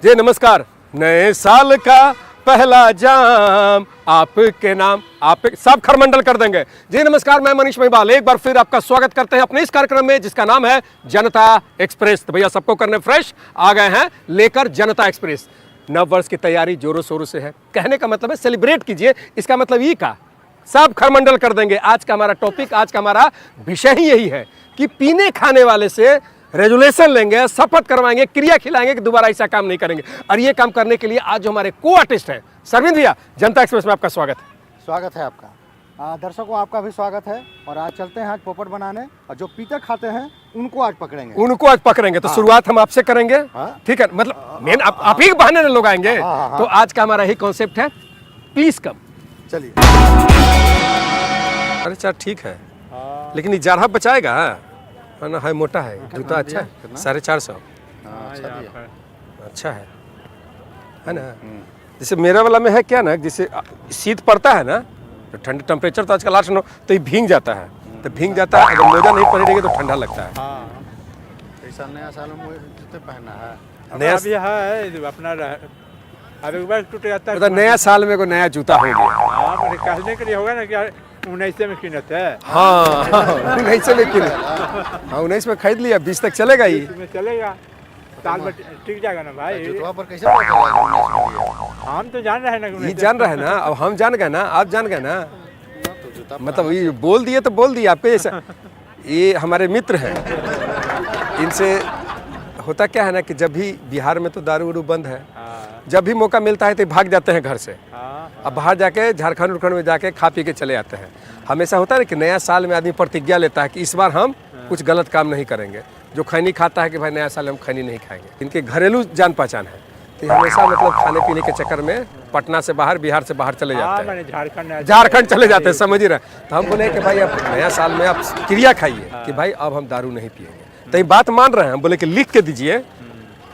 जी नमस्कार। नए साल का पहला जाम आपके नाम, आप सब खरमंडल कर देंगे। जी नमस्कार, मैं मनीष महिवाल एक बार फिर आपका स्वागत करते हैं अपने इस कार्यक्रम में जिसका नाम है जनता एक्सप्रेस। तो भैया सबको करने फ्रेश आ गए हैं लेकर जनता एक्सप्रेस। नव वर्ष की तैयारी जोरों शोरों से है। कहने का मतलब है सेलिब्रेट कीजिए, इसका मतलब ये का सब खरमंडल कर देंगे। आज का हमारा टॉपिक, आज का हमारा विषय ही यही है कि पीने खाने वाले से रेजुलेशन लेंगे, शपथ करवाएंगे, क्रिया खिलाएंगे कि दोबारा ऐसा काम नहीं करेंगे। और ये काम करने के लिए आज जो हमारे को आर्टिस्ट हैं सरविंद भैया, जनता एक्सप्रेस में आपका स्वागत है। स्वागत है आपका। दर्शकों आपका भी स्वागत है। और आज चलते हैं आज पोपट बनाने, और जो पीते खाते हैं उनको आज पकड़ेंगे। तो शुरुआत हम आपसे करेंगे। ठीक है, मतलब मेन आप ही के बहाने लोग आएंगे। तो आज का हमारा ही कॉन्सेप्ट है प्लीज कम। चलिए। अरे चार ठीक है, लेकिन ये जारहा बचाएगा ना? है मोटा है, जूता अच्छा है, 450। अच्छा है ना? जैसे मेरा वाला में है क्या ना, जैसे शीत पड़ता है ना तो ठंड टेम्परेचर तो आजकल 8-9 तो ये भीग जाता है। तो भीग जाता है, अगर मोजा नहीं पहनेंगे तो ठंडा लगता है। ऐसा नया साल में जूते पहनना है। नया भी है अपना, अब एक बार टूट जाता है। मतलब नया साल में को नया जूता हो गया। कहने के लिए होगा ना कि 19 में कीमत है। हाँ 19 में कीमत। हाँ 19 में खरीद लिया, 20 तक चलेगा ही। चलेगा, साल में टिक जाएगा ना भाई। जूतवा पर कैसे पता चला? हम तो जान रहे हैं ना, ये जान रहे हैं ना, अब हम जान गए ना, आप जान गए ना। मतलब ये बोल दिए तो बोल दिए आपके जैसा। ये हमारे मित्र हैं, इनसे होता क्या है ना कि जब भी बिहार में तो दारू वारू बंद है, जब भी मौका मिलता है तो भाग जाते हैं घर से। अब बाहर जाके झारखंड उरखंड में जाके खा पी के चले आते हैं। हमेशा होता है ना कि नया साल में आदमी प्रतिज्ञा लेता है कि इस बार हम कुछ गलत काम नहीं करेंगे। जो खैनी खाता है कि भाई नया साल में हम खैनी नहीं खाएंगे। इनके घरेलू जान पहचान है, तो हमेशा मतलब खाने पीने के चक्कर में पटना से बाहर, बिहार से बाहर चले जाते हैं, झारखंड चले जाते हैं, समझ ही रहे। तो हम बोले कि भाई अब नया साल में आप क्रिया खाइए कि भाई अब हम दारू नहीं पिएंगे। तो ये बात मान रहे हैं। हम बोले कि लिख के दीजिए,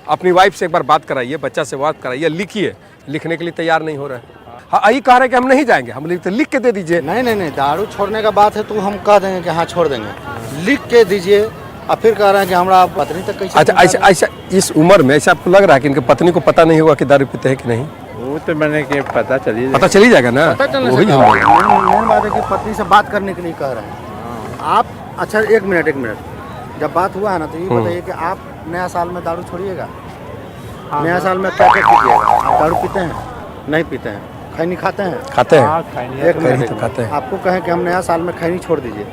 अपनी वाइफ से एक बार बात कराइए, बच्चा से बात कराइए, लिखिए। लिखने के लिए तैयार नहीं हो रहे हैं। हाँ यही कह रहे हैं कि हम नहीं जाएंगे। हम बोले तो लिख के दे दीजिए। नहीं, दारू छोड़ने का बात है तो हम कह देंगे कि हाँ छोड़ देंगे, लिख के दीजिए। अब फिर कह रहे हैं कि हमारा पत्नी तक कैसे। अच्छा ऐसा इस उम्र में ऐसा आपको लग रहा है कि इनके पत्नी को पता नहीं होगा कि दारू पीते हैं कि नहीं? वो तो मैंने कि पता चली जाएगा ना। वही मेन बात है कि पत्नी से बात करने के लिए कह रहे हैं आप। अच्छा एक मिनट, जब बात हुआ है ना तो ये बताइए कि आप नया साल में दारू छोड़िएगा? नया साल में क्या कीजिएगा? आप दारू पीते हैं? नहीं पीते हैं? खैनी खाते हैं? एक मिनट तो खाते हैं। आपको कहें कि हम नया साल में खैनी छोड़ दीजिए,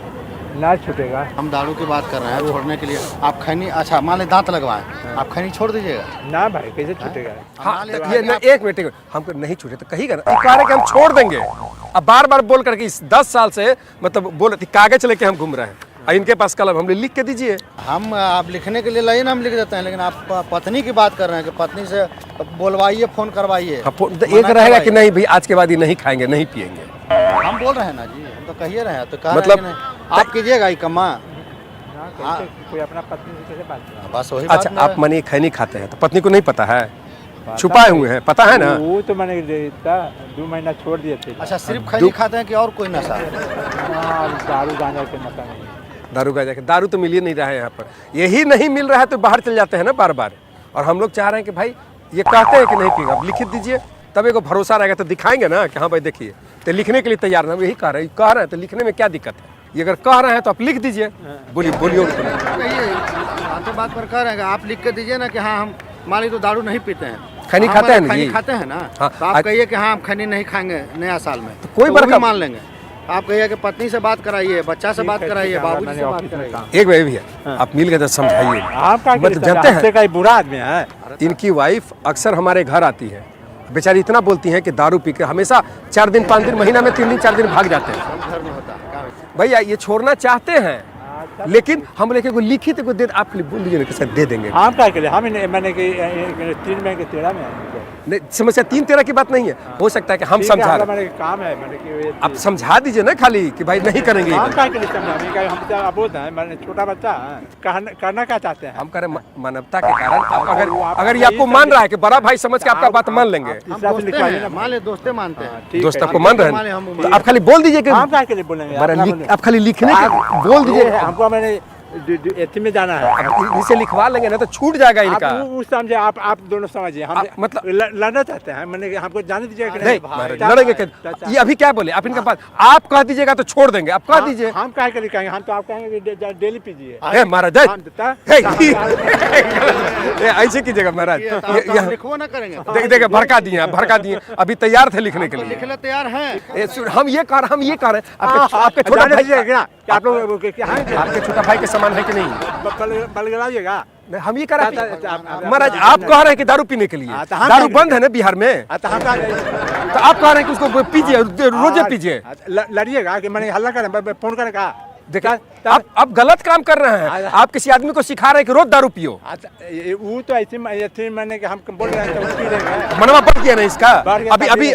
ना छूटेगा। हम दारू की बात कर रहे हैं छोड़ने के लिए। आप खैनी, अच्छा मान ले दांत लगवाएं, आप खैनी छोड़ दीजिएगा? ना भाई, कैसे छूटेगा? हाँ ये ना, एक मिनट, हमको नहीं छूटे तो कही ना, कह रहे कि हम छोड़ देंगे। अब बार बार बोल करके इस 10 साल से मतलब बोल कागज लेके हम घूम रहे हैं। इनके पास कलम, हम लिख के दीजिए। हम आप लिखने के लिए लाइन हम लिख देते हैं, लेकिन आप पत्नी की बात कर रहे हैं कि पत्नी से बोलवाइए, फोन करवाइए। एक रहेगा कि नहीं भाई आज के बाद ये नहीं खाएंगे, नहीं पिएंगे। हम बोल रहे हैं ना जी, हम तो कहिए रहे हैं। तो कह मतलब रहे हैं आप कीजिएगा ही कमा। कोई अपना पत्नी से कैसे बात करेगा? बस वही। अच्छा आप मानिए खैनी खाते हैं तो पत्नी को नहीं पता है? छुपाए हुए हैं, पता है ना? वो तो मैंने 2 महीना छोड़ दिए थे। अच्छा सिर्फ खैनी खाते हैं कि और कोई नशा? दारू गांजा के नशा नहीं। दारू गांजा के, दारू तो मिल ही नहीं रहा है यहाँ पर। यही नहीं मिल रहा है तो बाहर चले जाते हैं ना बार बार। और हम लोग चाह रहे हैं कि भाई ये कहते हैं कि नहीं पिएगा, अब लिख दीजिए, तब एक भरोसा रहेगा तो दिखाएंगे ना कि हाँ भाई देखिए। तो लिखने के लिए तैयार ना, यही कह रहे हैं तो लिखने में क्या दिक्कत है? ये अगर कह रहे हैं तो आप लिख दीजिए। बोलिए बात पर कह रहे हैं आप लिख के दीजिए ना कि हाँ हम मान ली तो दारू नहीं पीते हैं, खैनी खाते हैं, खैनी खाते हैं ना। तो आप कहिए कि हाँ हम खैनी नहीं खाएंगे नया साल में, तो कोई बरकत मान लेंगे। आप कहिए कि पत्नी से बात कराइए, बच्चा से बात कराइए, बाबूजी से बात कराइए। एक भाई भैया आप मिल गए तो समझाइए। आप जानते हैं का बुरा आदमी है। इनकी वाइफ अक्सर हमारे घर आती है, बेचारी इतना बोलती है कि दारू पी के हमेशा 4 दिन 5 दिन, महीना में 3 दिन 4 दिन भाग जाते हैं। भैया ये छोड़ना चाहते हैं, लेकिन हम लेके कोई लिखित को दे, आप बोल दीजिए कैसे दे देंगे। हम क्या करें? हम मैंने 3 में 13 में नहीं, समस्या 3-13 की बात नहीं है। हो सकता है कि हम समझा रहे, काम है आप समझा दीजिए ना खाली कि भाई नहीं करेंगे। हम छोटा बच्चा करना क्या चाहते हैं? हम करें मानवता के कारण। अगर ये आपको मान रहा है कि बड़ा भाई समझ के आपका बात मान लेंगे, मान ले दोस्ते मानते हैं, दोस्त आपको मान रहे हैं, तो आप खाली बोल दीजिए कि हम क्या के लिए बोलेंगे? आप खाली लिखने के बोल दीजिए। हमको मैंने एथी में जाना है। अब इसे लिखवा लेंगे ना तो छूट जाएगा इनका। आप उस समझे, आप दोनों समझिए। हम मतलब लड़ना चाहते हैं, मैंने हमको जाने दीजिएगा कि नहीं महाराज, लड़ेंगे क्या? ये अभी क्या बोले आप? इनका बात आप कह दीजिएगा तो छोड़ देंगे, आप कह दीजिए। हम काहे के लिए कहेंगे? हम तो आप कहेंगे कि डेली पीजिए। हे महाराज, ऐसे कीजिएगा महाराज। लिखो ना करेंगे। देख देख भड़का दिए, अभी तैयार थे लिखने के लिए। लिखने तैयार हैं। हम ये कह रहे हैं आपके छोटा भाई, आप लोग आपके छोटा भाई के समान है कि नहीं? बलगलाइएगा। हम ये कह रहे हैं महाराज, आप कह रहे हैं कि दारू पीने के लिए दारू बंद है ना बिहार में, तो आप कह रहे हैं कि उसको पीजिए, रोजे पीजिए। लड़िएगा कि मैंने हल्ला करें, फोन करें का? देखा आप गलत काम कर रहे हैं। आप किसी आदमी को सिखा रहे हैं कि रोज दारू पियो। वो तो ऐसे मैंने कि हम बोल रहे हैं तो पी लेंगे। मनवा बढ़ गया ना इसका।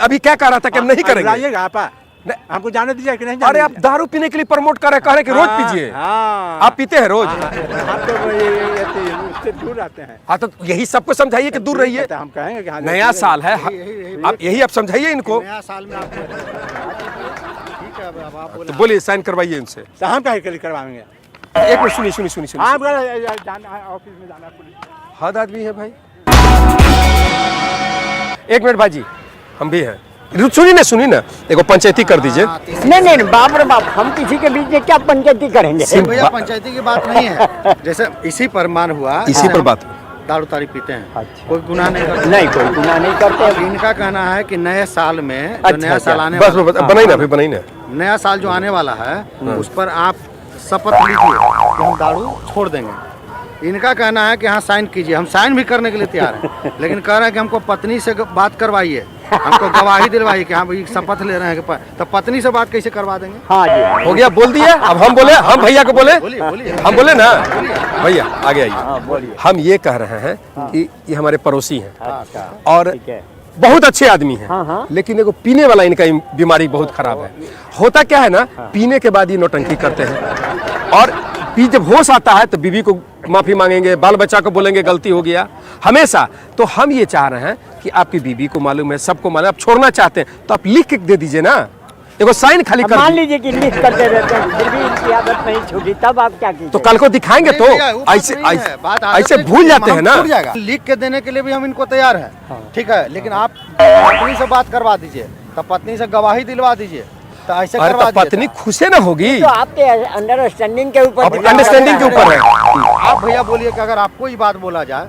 अभी क्या कह रहा था कि हम नहीं करेंगे? लाइएगा आप, हमको जाने दीजिए कि नहीं? अरे आप दारू पीने के लिए प्रमोट कर रहे हैं कि रोज पीजिए। आप पीते हैं रोज? हम तो उससे दूर रहते हैं। हाँ तो यही सबको समझाइए कि दूर रहिए। हम कहेंगे कि नया साल है, आप यही आप समझाइए इनको। नया साल में आपको ठीक है, अब आप तो बोलिए साइन करवाइए इनसे। तो हम काहे के लिए करवाएंगे? एक मिनट सुनिए। आप ऑफिस में जाना पुलिस। हद आदमी है भाई। एक मिनट भाई जी, हम भी हैं। सुनी ना, देखो पंचायती कर दीजिए। नहीं बाप रे बाप, हम किसी के बीच में क्या पंचायती करेंगे? भैया पंचायती की बात नहीं है। जैसे इसी पर मान हुआ, इसी पर बात। दारू तारी पीते हैं, अच्छा। कोई गुनाह नहीं करते। नहीं, कोई गुनाह नहीं करते। इनका कहना है कि नए साल में अच्छा, नया साल आने बस बनाई ना नया साल जो आने वाला है उस पर आप शपथ लीजिए कि हम दारू छोड़ देंगे। इनका कहना है कि हाँ साइन कीजिए, हम साइन भी करने के लिए तैयार हैं, लेकिन कह रहे हैं कि हमको पत्नी से बात करवाइए, हमको गवाही दिलवाइए कि हाँ भाई शपथ ले रहे हैं। तो पत्नी से बात कैसे करवा देंगे? हाँ जी, हो गया, बोल दिया। अब हम बोले, हम भैया को बोले, बोलिए हम बोले ना भैया आगे आइए। बोलिए। हम ये कह रहे हैं कि ये हमारे पड़ोसी हैं अच्छा, और ठीक है। बहुत अच्छे आदमी हैं। हाँ। लेकिन एगो पीने वाला इनका बीमारी बहुत खराब है। होता क्या है ना, पीने के बाद ये नौटंकी करते हैं और जब होश आता है तो बीवी को माफी मांगेंगे, बाल बच्चा को बोलेंगे गलती हो गया हमेशा। तो हम ये चाह रहे हैं कि आपकी बीवी को मालूम है, सबको मालूम है, आप छोड़ना चाहते हैं तो आप लिख के दे दीजिए ना, एगो साइन खाली कर मान लीजिए कि लिख करते रहते हैं, फिर भी इनकी आदत नहीं छूटी, तब आप क्या कीजिए? तो कल को दिखाएंगे तो ऐसे भूल जाते हैं ना। लिख के देने के लिए भी हम इनको तैयार हैं, ठीक है, लेकिन आप पत्नी से बात करवा दीजिए, तो पत्नी से गवाही दिलवा दीजिए, तो ऐसे अरे करवा तो पत्नी खुशी ना होगी। तो आपके अंडरस्टैंडिंग के ऊपर अंडरस्टैंडिंग के ऊपर है। आप भैया बोलिए कि अगर आपको ही बात बोला जाए,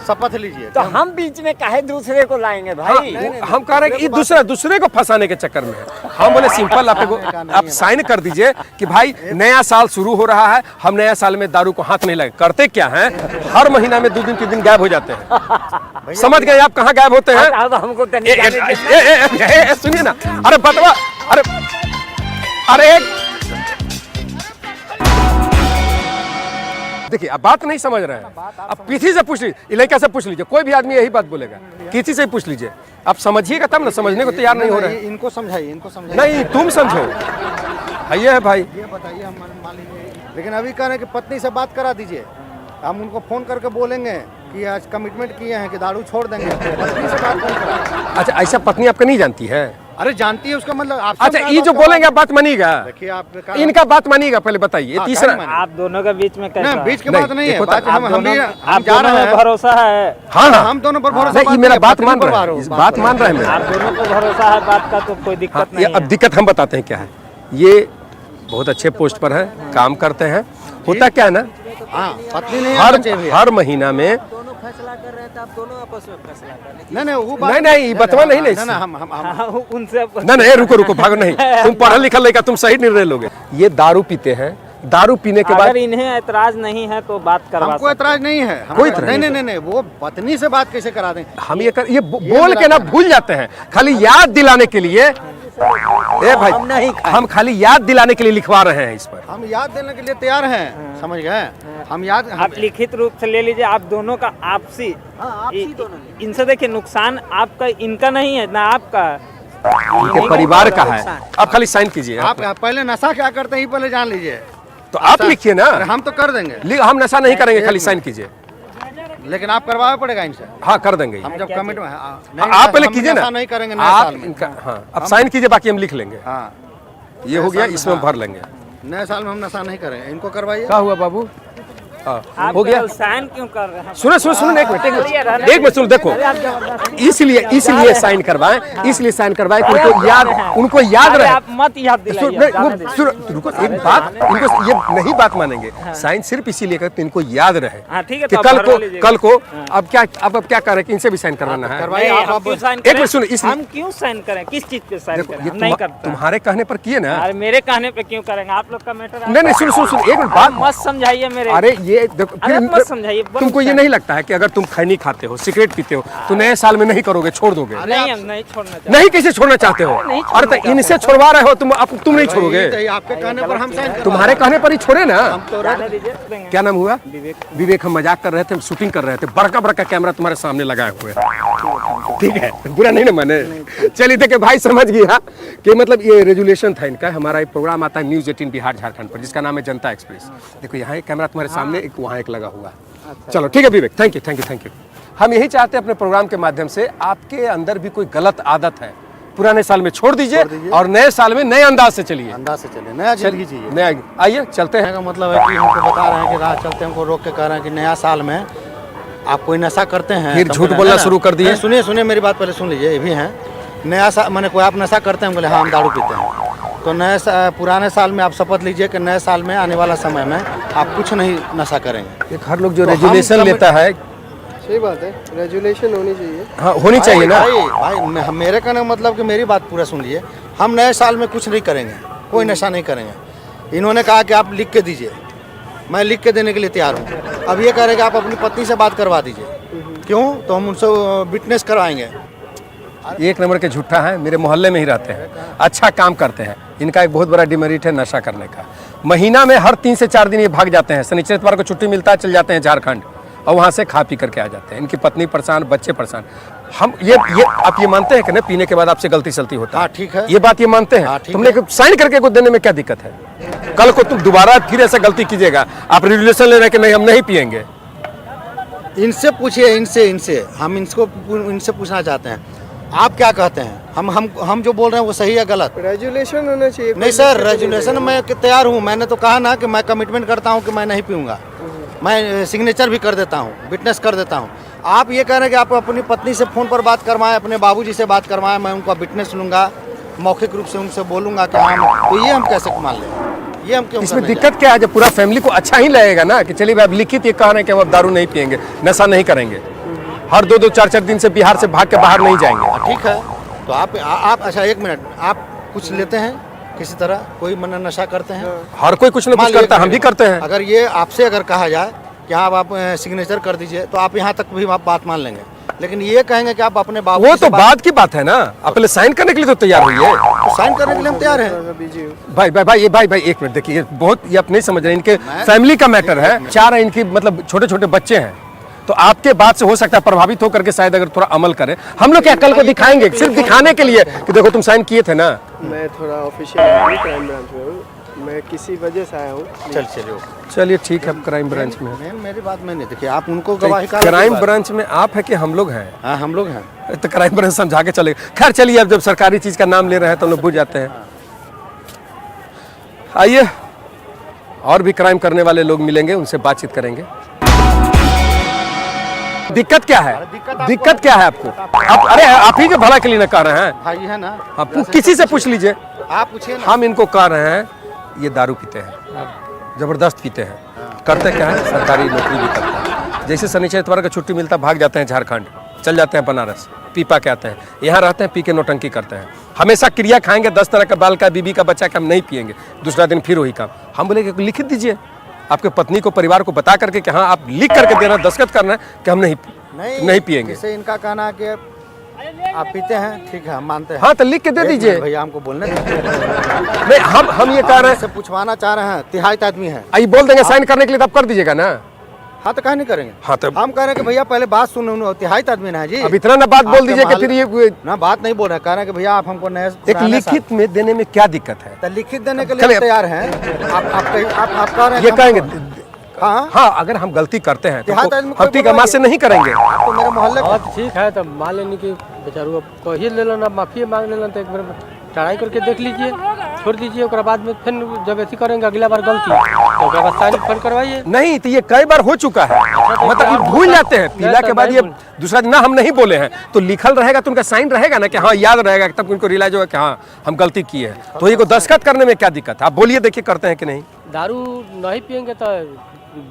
शपथ लीजिए। तो हम बीच में काहे दूसरे को लाएंगे भाई? हम कह रहे हैं कि दूसरे को फंसाने के चक्कर में है। हम बोले सिंपल, आप साइन कर दीजिए कि भाई नया साल शुरू हो रहा है, हम नया साल में दारू को हाथ नहीं लगे। करते क्या हैं, हर महीना में 2 दिन 3 दिन गायब हो जाते हैं। समझ गए आप कहाँ गायब होते हैं? अब हमको सुनिए ना, अरे बतवा, अरे देखिए अब बात नहीं समझ रहे हैं। अब किसी से पूछ लीजिए, इलाका से पूछ लीजिए, कोई भी आदमी यही बात बोलेगा, किसी से पूछ लीजिए। आप समझिएगा तब ना, समझने को तैयार नहीं हो रहे। इनको समझाइए, नहीं तुम समझो, ये है भाई। ये बताइए, हम मान लीजिए, लेकिन अभी कह रहे हैं कि पत्नी से बात करा दीजिए, हम उनको फोन करके बोलेंगे कि आज कमिटमेंट किए हैं कि दारू छोड़ देंगे। पत्नी से बात कौन करा? अच्छा, ऐसा पत्नी आपका नहीं जानती है? अरे जानती है, उसका मतलब आप। अच्छा, ये जो बोलेंगे आप बात मानिएगा? देखिए आप इनका बात मानिएगा, पहले बताइए। तीसरा आप दोनों के बीच में कैसा? बीच की बात नहीं है, बात हम आप जा रहे हैं, भरोसा है। हाँ, हम दोनों पर भरोसा। नहीं, मेरा बात मान रहे हैं, इस बात मान रहे हैं। आप दोनों को भरोसा है बात का, तो कोई दिक्कत नहीं है। अब दिक्कत हम बताते हैं क्या है। ये बहुत अच्छे पोस्ट पर है, काम करते हैं। होता क्या है ना, पत्नी नहीं, हर महीना में फैसला कर रहे थे, आप दोनों आपस में फैसला कर लेते। नहीं वो बात नहीं बतवा नहीं उनसे नहीं, रुको भागो नहीं। तुम पढ़ा लिखा लड़का, तुम सही निर्णय लोगे। ये दारू पीते हैं, दारू पीने के बाद अगर इन्हें ऐतराज नहीं है तो बात करवा। हमको ऐतराज नहीं है, कोई इतराज नहीं, वो पत्नी से बात कैसे करा दें? हम ये बोल के ना भूल जाते हैं, खाली याद दिलाने के लिए। ए भाई, हम खाली याद दिलाने के लिए लिखवा रहे हैं इस पर। हम याद देने के लिए तैयार हैं, समझ गए? हम याद, आप लिखित रूप से ले लीजिए, आप दोनों का आपसी। इनसे देखिए, नुकसान आपका, इनका नहीं है ना आपका, इनके परिवार का है। आप खाली साइन कीजिए। आप पहले नशा क्या करते हैं पहले जान लीजिए, तो आप लिखिए ना। हम तो कर देंगे, हम नशा नहीं करेंगे, खाली साइन कीजिए। लेकिन आप करवाना पड़ेगा इनसे। हाँ कर देंगे, हम जब कमिट में आप पहले कीजिए ना, नहीं करेंगे आप इनका। हाँ, अब साइन कीजिए, बाकी हम लिख लेंगे। हाँ, ये हो गया, इसमें भर लेंगे। नए साल में हम नशा नहीं करेंगे, इनको करवाइए। क्या हुआ बाबू? हाँ आप हो गया। केवल साइन क्यों कर रहे हैं? सुनो सुनो सुनो, एक मिनट सुनो, देखो इसलिए साइन करवाएं, इसलिए साइन करवाएं कि उनको याद रहे। आप मत याद दिलाइए। रुको एक बात, इनको ये नहीं बात मानेंगे। साइन सिर्फ इसीलिए करते इनको याद रहे हाँ ठीक है, कि तो कल को अब क्या कर रहे हैं कि इनसे भी साइन करवाना है। करवाइए नहीं, आप आप क्यों साइन एक मिनट करें? सुनो, इसलिए हम क्यों साइन करें? किस चीज पे साइन देखो करें? ये हम नहीं करते। तुम्हारे कहने पर किए ना। अरे मेरे कहने पे क्यों करेंगे? आप लोग का मैटर। नहीं सुनो एक मिनट बात मत समझाइए मेरे। अरे ये देखो अरे मत समझाइए। तुमको ये नहीं लगता है कि अगर तुम खैनी खाते हो, सिगरेट पीते हो, तो नए साल में नहीं करोगे, छोड़ दोगे? नहीं, हम नहीं छोड़ना चाहते। नहीं, कैसे छोड़ना चाहते हो? नहीं छोड़ना अरे तो इनसे छुड़वा रहे हो तुम, अब तुम नहीं छोड़ोगे? तो ये आपके कहने पर हम साइन तुम्हारे कहने पर ही छोड़े ना। जाने दीजिए, देंगे। क्या नाम हुआ? विवेक। हम मजाक कर रहे थे, हम शूटिंग कर रहे थे, बड़का कैमरा तुम्हारे सामने लगाए हुए हैं। ठीक है, बुरा नहीं ना माने। चलिए देखिए भाई समझ गया कि मतलब ये रेजुलेशन था इनका। हमारा एक प्रोग्राम आता है न्यूज़ 18 बिहार झारखंड पर, जिसका नाम है जनता एक्सप्रेस। देखो यहाँ एक कैमरा तुम्हारे सामने, एक वहाँ एक लगा हुआ है। चलो ठीक है विवेक, थैंक यू। हम यही चाहते हैं अपने प्रोग्राम के माध्यम से, आपके अंदर भी कोई गलत आदत है, पुराने साल में छोड़ दीजिए और नए साल में नए अंदाज से चलिए। अंदाज से चले, नया जिंदगी चाहिए। नया आइए चलते हैं। का मतलब है कि हमको बता रहे हैं कि राह चलते हमको रोक के कह रहे हैं कि नया साल में आप कोई नशा करते हैं, फिर तो झूठ हमको बोलना है ना? शुरू कर दिए। सुनिए मेरी बात पहले सुन लीजिए, ये भी हैं। नया साल मैंने कोई आप नशा करते हैं? हम बोले हाँ हम दारू पीते हैं। तो पुराने साल में आप शपथ लीजिए कि नए साल में आने वाला समय में आप कुछ नहीं नशा करेंगे। एक हर लोग जो तो रेजुलेशन लेता है, सही बात है, रेजुलेशन होनी चाहिए। हाँ होनी चाहिए ना। भाई मेरे कहने का मतलब कि मेरी बात पूरा सुन लीजिए। हम नए साल में कुछ नहीं करेंगे, कोई नशा नहीं करेंगे। इन्होंने कहा कि आप लिख के दीजिए, मैं लिख के देने के लिए तैयार हूँ। अब ये कह रहे हैं कि आप अपनी पत्नी से बात करवा दीजिए। क्यों? तो हम उनसे विटनेस करवाएंगे। एक नंबर के झूठा है, मेरे मोहल्ले में ही रहते हैं, अच्छा काम करते हैं। इनका एक बहुत बड़ा डिमेरिट है नशा करने का। महीना में हर 3 से 4 दिन ये भाग जाते हैं, शनिचर इतवार को छुट्टी मिलता है, चल जाते हैं झारखंड और वहाँ से खा पी करके आ जाते हैं। इनकी पत्नी परेशान, बच्चे परेशान। हम ये आप ये मानते हैं कि ना पीने के बाद आपसे गलती सलती होता है? हाँ ठीक है, ये बात ये मानते हैं? हाँ, ठीक तुमने साइन करके को देने में क्या दिक्कत है? कल को तुम दोबारा फिर ऐसा गलती कीजिएगा, आप रेजुलेशन ले रहे हैं कि नहीं हम नहीं पिएंगे। इनसे पूछिए, इनसे हम इनसे पूछना चाहते हैं, आप क्या कहते हैं? हम जो बोल रहे हैं वो सही है गलत? रेजुलेशन होना चाहिए। नहीं सर, रेजुलेशन मैं तैयार हूँ। मैंने तो कहा ना कि मैं कमिटमेंट करता हूँ कि मैं नहीं पीऊँगा। मैं सिग्नेचर भी कर देता हूँ, विटनेस कर देता हूँ। आप ये कह रहे हैं कि आप अपनी पत्नी से फ़ोन पर बात करवाएं, अपने बाबूजी से बात करवाएं, मैं उनका विटनेस लूँगा, मौखिक रूप से उनसे बोलूँगा कि हाँ, तो ये हम कैसे मान लें? ये हम क्यों? इसमें दिक्कत क्या है? जब पूरा फैमिली को अच्छा ही लगेगा ना कि चलिए भाई अब लिखित ये कह रहे हैं कि हम अब दारू नहीं पिएंगे, नशा नहीं करेंगे, हर 2-2, 4-4 दिन से बिहार से भाग के बाहर नहीं जाएंगे। ठीक है, तो आप अच्छा एक मिनट, आप कुछ लेते हैं किसी तरह? कोई मन नशा करते हैं? हर कोई कुछ ना कुछ करता है, हम भी करते हैं। अगर ये आपसे अगर कहा जाए कि हाँ आप सिग्नेचर कर दीजिए, तो आप यहाँ तक भी आप बात मान लेंगे। लेकिन ये कहेंगे कि आप अपने बाबू वो तो बाद की बात है ना। आप पहले साइन करने के लिए तो तैयार होइए। तो साइन करने के लिए हम तैयार हैं। भाई एक मिनट देखिए, बहुत ये आप नहीं समझ रहे, इनके फैमिली का मैटर है। 4 इनकी मतलब छोटे बच्चे हैं, तो आपके बात से हो सकता है प्रभावित होकर के शायद अगर थोड़ा अमल करें। हम लोग क्या कल को दिखाएंगे सिर्फ दिखाने के लिए कि देखो तुम साइन किए थे ना। मैं थोड़ा ऑफिशियल क्राइम ब्रांच में हूँ, मैं किसी वजह से आया हूँ। चलिए ठीक है, क्राइम ब्रांच में मेरी बात में नहीं, देखिए आप उनको गवाही का क्राइम ब्रांच में आप है कि हम लोग हैं? हाँ हम लोग हैं। तो क्राइम ब्रांच समझा के चलेगा। खैर चलिए, अब जब सरकारी चीज का नाम ले रहे हैं तो हम लोग बुझ जाते हैं। आइए, और भी क्राइम करने वाले लोग मिलेंगे, उनसे बातचीत करेंगे। दिक्कत क्या है? दिक्कत क्या है आपको? अरे आप ही के भला के लिए ना कह रहे हैं। भाई है ना, आप किसी से पूछ लीजिए। आप पूछिए ना। हम इनको कह रहे हैं ये दारू पीते हैं, जबरदस्त पीते हैं। करते क्या है? सरकारी नौकरी भी करते हैं। जैसे शनिचर इतवार का छुट्टी मिलता है भाग जाते हैं झारखंड, चल जाते हैं बनारस, पीपा के आते हैं, यहाँ रहते हैं, पी के नौटंकी करते हैं। हमेशा क्रिया खाएंगे, 10 तरह का बाल का, बीबी का, बच्चा का, हम नहीं पिएंगे। दूसरा दिन फिर वही काम। हम बोले कि लिखित दीजिए आपके पत्नी को, परिवार को बता करके कि हाँ आप लिख करके देना, दस्तखत करना कि हम नहीं पिएंगे। जैसे इनका कहना है कि आप पीते हैं, ठीक है हम मानते हैं। हाँ तो लिख के दे दीजिए भैया, हमको बोलने दीजिए। नहीं, हम ये कह रहे हैं, से पूछवाना चाह रहे हैं, तिहाई आदमी है। आई बोल देंगे साइन करने के लिए, तब कर दीजिएगा ना। हाँ तो कहीं नहीं करेंगे। हाँ तो हम कह रहे हैं कि भैया पहले बात सुनो, तिहाई आदमी ना है जी। अब इतना ना बात बोल दीजिए कि फिर ये ना बात नहीं बोल रहे, कह रहे हैं कि भैया आप हमको नए एक लिखित में देने में क्या दिक्कत है? तो लिखित देने के लिए तैयार हैं। आप कह रहे हैं ये कहेंगे हाँ हाँ, अगर हम गलती करते हैं तो देहात आदमी कोई हफ्ती का माँ से नहीं करेंगे। आप तो मेरे मोहल्ले और ठीक है, तो मान लेने की बेचारू अब कही ले लो ना, माफी मांग लेना, तो एक बार ट्राई करके देख लीजिए। छोड़ दीजिए, उसके बाद में फिर जब ऐसी करेंगे अगला बार गलती तो उसके बाद साइन फिर करवाइए। नहीं तो ये कई बार हो चुका है, मतलब ये भूल जाते हैं पीला के बाद, ये दूसरा दिन ना हम नहीं बोले हैं तो लिखल रहेगा तो उनका साइन रहेगा ना कि हाँ याद रहेगा, तब उनको रियलाइज होगा कि हाँ हम गलती किए हैं। तो ये को दस्तखत करने में क्या दिक्कत है? आप बोलिए, देखिए करते हैं कि नहीं। दारू नहीं पियेंगे तो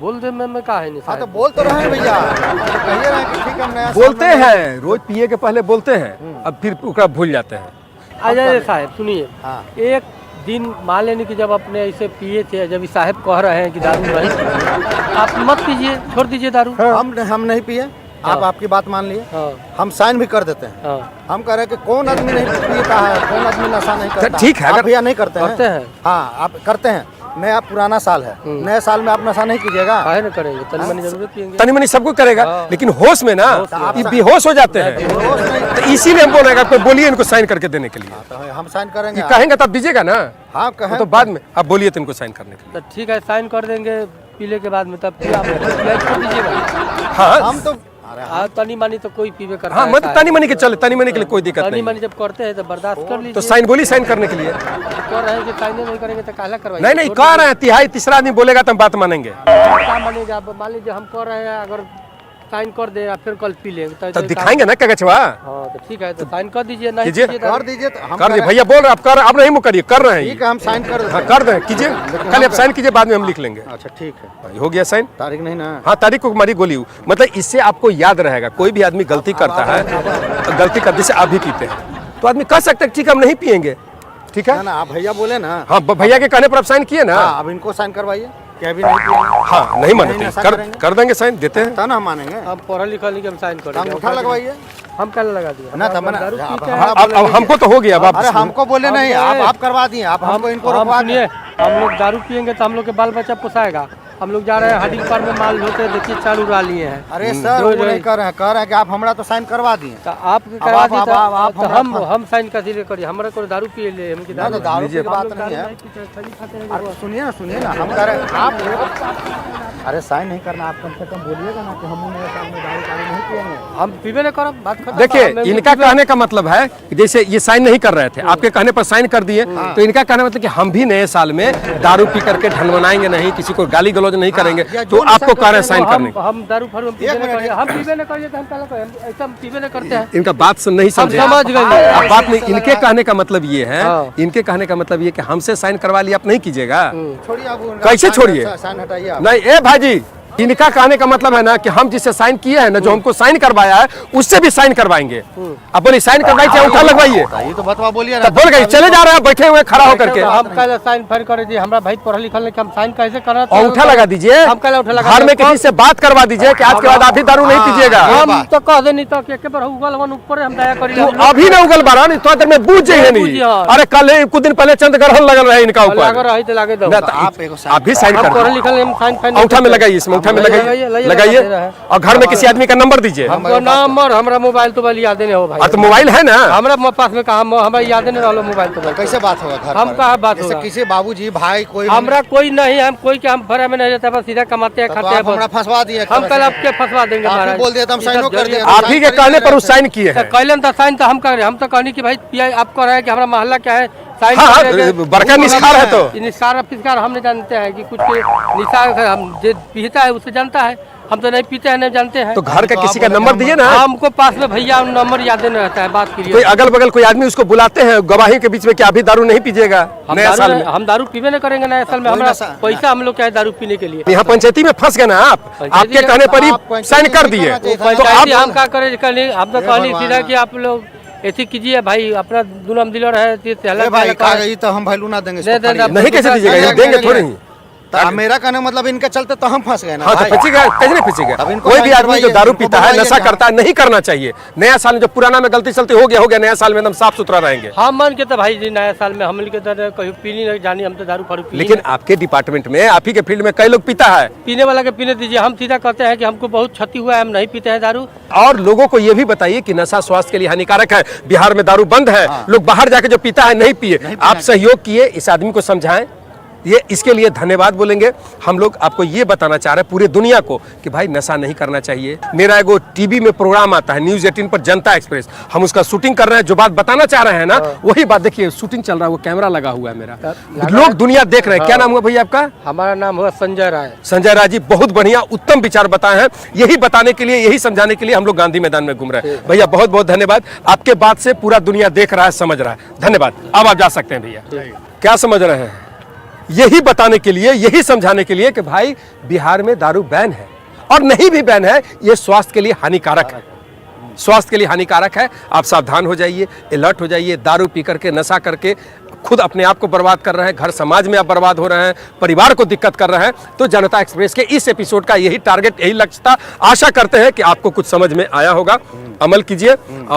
बोल दे में कहा है नहीं। हाँ तो बोल तो रहे हैं भैया, कहिए रहे कि ठीक हम नया बोलते हैं, रोज पिए के पहले बोलते हैं, अब फिर उसका भूल जाते हैं। अजय साहब सुनिए, हाँ। एक दिन मान लेने की जब अपने ऐसे पिए थे, जब इस साहब कह रहे हैं कि दारू नहीं पीजिए, आप मत पीजिए, छोड़ दीजिए दारू। हम नहीं पिए, आप आपकी बात मान लिए, हाँ। हम साइन भी कर देते हैं। हाँ। हम कह रहे हैं कि कौन आदमी नहीं पीता है, कौन आदमी नशा नहीं करता। ठीक है, आप अगर भैया नहीं करते करते हैं। हाँ आप करते हैं। नया पुराना साल है, नए साल में आप नशा नहीं कीजिएगा। काहे न करेंगे, तनी मनी जरूर पियेंगे। तनी मनी सबको करेगा, लेकिन होश में ना ये बेहोश हो जाते हैं, तो इसीलिए हम बोल रहे हैं कि बोलिए इनको साइन करके देने के लिए। तो हम साइन करेंगे, ये कहेंगे तब दीजिएगा ना। हाँ कहें तो बाद में आप बोलिए तो इनको साइन करने के लिए। तो ठीक है, साइन कर देंगे पीले के बाद में, तब फिर आप छोड़ दीजिएगा। हाँ हम तो तनी मनी तो कोई पीवे करता हाँ, है। मतलब तनी मनी के चले, तनी मनी के लिए कोई दिक्कत तनी नहीं। मनी जब करते हैं तो बर्दाश्त कर लीजिए। तो साइन बोली, साइन करने के लिए। कर रहे हैं कि साइन नहीं करेंगे तो काला करवाइए। नहीं नहीं, कह रहे हैं तिहाई तीसरा आदमी बोलेगा तो हम बात मानेंगे। क्या मानेगा? अब मान लीजिए हम कर रहे हैं, अगर साइन कर दे या फिर कल पी लेंगे तो दिखाएंगे ना कागजवा। हाँ तो ठीक है, तो साइन कर दीजिए। नहीं कीजिए। कीजिए कर दीजिए तो हम कर दिए भैया, बोल रहे आप कर, अब नहीं मुँह करिए, कर रहे हैं ठीक है, हम साइन कर देते हाँ हैं। कर दें, कीजिए, कल आप साइन कीजिए, बाद में हम लिख लेंगे। अच्छा ठीक है, हो गया साइन। तारीख नहीं ना। हाँ तारीख को हमारी गोली, मतलब इससे आपको याद रहेगा, कोई भी आदमी गलती करता है, गलती करते से आप भी पीते हैं तो आदमी कह सकता है ठीक है हम नहीं पियेंगे, ठीक है ना आप भैया बोले ना। हाँ, भैया के कहने पर आप साइन किए ना। हाँ, अब इनको साइन करवाइए कि अभी नहीं पिएंगे। हाँ नहीं मानते, नशा कर करेंगे। कर देंगे साइन, देते हैं। तब ना हम मानेंगे। हम पढ़ा लिखा नहीं कि हम साइन कर अंगूठा लगवाइए हम कल लगा दिया ना, तब ना दारू पीते हैं। हाँ, अब हमको तो हो गया, अब अरे आप हमको बोले नहीं, आप करवा दिए, आप हमको इनको हम रुकवा सुनिए, दिए। हम लोग दारू पियेंगे तो हम लोग के बाल बच्चा पोसाएगा। हम लोग जा रहे हैं हाडी पार में माल ढोते, देखिए चालू उड़ा लिए हैं। अरे सर वो नहीं कर रहे हैं, कह रहे हैं कि आप हमारा तो साइन करवा दिए। तो आप करवा दी तो आप हम साइन कैसे ले करिए? हमारे को दारू पिए ले, हम की ना तो दारू की बात नहीं है। अरे सुनिए ना, हम कह रहे हैं आप, अरे साइन नहीं करना, आप कम से कम बोलिएगा ना कि हम उन्हें सामने दारू नहीं पिएंगे। हम पीबे नहीं करब, बात खत्म। देखिए हम इनका कहने का मतलब है कि जैसे ये साइन नहीं कर रहे थे, आपके कहने पर साइन कर दिए, तो इनका कहने मतलब कि हम भी नए साल में दारू पी करके ढनमनाएंगे नहीं, किसी को गाली गलौज नहीं करेंगे, तो आपको कह रहे हैं साइन करने। हम दारू फारू हम पीबे नहीं करिए, हम पीबे नहीं करिए तो हम काला करें? ऐसा हम पीबे नहीं करते हैं। इनका बात सुन नहीं समझे, समझ गए। आप बात नहीं, इनके कहने का मतलब ये है, हाँ। इनके कहने का मतलब ये कि हमसे साइन करवा लिया, आप नहीं कीजिएगा। छोड़िए आप उनका कैसे साइन- छोड़िए? साइन हटाइए आप। नहीं ए भाजी, इनका कहने का मतलब है ना कि हम जिससे साइन किए हैं ना, जो हमको साइन करवाया है उससे भी साइन करवाएंगे। अब बोलिए साइन करवाई चाहे उठा लगवाइए, ये तो बतवा बोलिए ना। तब बोल गए चले जा रहे हैं बैठे हुए खड़ा होकर के, हम कल साइन फाइन कर दीजिए। हमारा भाई पढ़ा लिखा नहीं कि हम साइन कैसे करना? और उठा लगा दीजिए, हम कल उठा लगा घर में किसी से बात करवा दीजिए कि आज के बाद आप भी दारू नहीं पीजिएगा। हम तो कह दे नहीं तो कि एक बार उगल वन ऊपर हम दया करी। तू अभी ना उगल बारा नहीं तो में बूझ जाइए नहीं। अरे कल कुछ दिन पहले चंद ग्रहण लगल रहे इनका लगा ऊपर, रही तो लागे दो। ना तो आप भी साइन हम कर पढ़ा दीजिए। लिखा नहीं, हम साइन फाइन अंगूठा में लगाइए, इसमें अंगूठा में लगाइए, लगाइए, और घर में किसी आदमी का नंबर दीजिए। हमको नंबर, हमरा मोबाइल तो वाली याद नहीं हो भाई। तो मोबाइल है ना, हमरा पास में कहा हमरा याद नहीं रहा मोबाइल तो। कैसे बात होगा घर हम पर? कहाँ बात जैसे होगा? किसी बाबूजी भाई कोई हमरा कोई नहीं, हम कोई के हम भरा में नहीं रहता, बस सीधा कमाते हैं तो खाते आप हमरा हैं। फंसवा दिए। हम कल आपके फंसवा देंगे आप ही महाराज। बोल दिया तो हम साइनो कर दिए। आप ही के कहने पर उस साइन किए हैं। कैलन था साइन तो हम कर रहे, हम तो कहनी कि भाई पिया आप कह रहे हैं कि हमारा मोहल्ला क्या है साइन हाँ, कर रहे हैं। बड़का निस्खार है तो। निस्खार फिस्कार हम नहीं जानते हैं कि कुछ निस्खार हम जो पीता है उससे जानता है, हम तो नहीं पीते हैं, नहीं जानते हैं। तो घर का किसी का नंबर दीजिए ना। हमको पास में भैया नंबर याद नहीं रहता है, बात के लिए। कोई अगल बगल कोई आदमी उसको बुलाते हैं गवाही के बीच में कि अभी दारू नहीं पीजिएगा नया साल में। हम दारू पीबे नहीं करेंगे नया साल में। हमारा पैसा हम लोग क्या है दारू पीने के लिए। यहाँ पंचायती में फंस गए ना आप, आपके कहने पर ही साइन कर दिए। तो पंचायती हम आप क्या करे कहली, हम तो कहली सीधा कि आप लोग ऐसी कीजिए भाई, अपना दुनम दिलर है भाई कहा गई तो हम वैल्यू ना देंगे। नहीं, नहीं, नहीं कैसे दीजिएगा, ये देंगे थोड़े ही। तो मेरा कहने मतलब इनके चलते तो हम फंस गए ना हाँ तो भाई। फंसेगा, कैसे नहीं फंसेगा? अब इनको कोई भी साइन आदमी जो करवाइए, दारू इनको पीता है, बुलाइए नशा ना। करता है, नहीं करना चाहिए। नया साल में जो पुराना में गलती सलती हो गया, नया साल में एकदम साफ सुथरा रहेंगे। हम मान के तो भाई जी नया साल में हम लोग के तो कहीं पीनी नहीं जानी, हम तो दारू फारू पी लेकिन आपके डिपार्टमेंट में, आप ही के फील्ड में कई लोग पीता है, पीने वाला के पीने दीजिए। हम सीधा कहते हैं कि हमको बहुत क्षति हुआ है, हम नहीं पीते हैं दारू। और लोगों को ये भी बताइए कि नशा स्वास्थ्य के लिए हानिकारक है। बिहार में दारू बंद है, लोग बाहर जाके जो पीता है नहीं पिए। आप सहयोग किए, इस आदमी को समझाएं ये इसके लिए धन्यवाद बोलेंगे। हम लोग आपको ये बताना चाह रहे हैं पूरे दुनिया को कि भाई नशा नहीं करना चाहिए। मेरा एगो टीवी में प्रोग्राम आता है न्यूज़ 18 पर, जनता एक्सप्रेस, हम उसका शूटिंग कर रहे हैं। जो बात बताना चाह रहे हैं ना वही बात, देखिए शूटिंग चल रहा है, वो कैमरा लगा हुआ है मेरा, लोग दुनिया देख रहे हैं। क्या नाम हुआ भैया आपका? हमारा नाम हुआ संजय राय। संजय राय जी, बहुत बढ़िया उत्तम विचार बताए हैं। यही बताने के लिए, यही समझाने के लिए हम लोग गांधी मैदान में घूम रहे हैं। भैया बहुत बहुत धन्यवाद, आपके बात से पूरा दुनिया देख रहा है, समझ रहा है। धन्यवाद। अब आप जा सकते हैं भैया। क्या समझ रहे हैं? यही बताने के लिए, यही समझाने के लिए कि भाई बिहार में दारू बैन है, और नहीं भी बैन है, ये स्वास्थ्य के लिए हानिकारक है, स्वास्थ्य के लिए हानिकारक है। आप सावधान हो जाइए, अलर्ट हो जाइए। दारू पी करके, नशा करके खुद अपने आप को बर्बाद कर रहे हैं, घर समाज में आप बर्बाद हो रहे हैं, परिवार को दिक्कत कर रहे हैं। तो जनता एक्सप्रेस के इस एपिसोड का यही टारगेट, यही लक्ष्य था। आशा करते हैं कि आपको कुछ समझ में आया होगा, अमल कीजिए।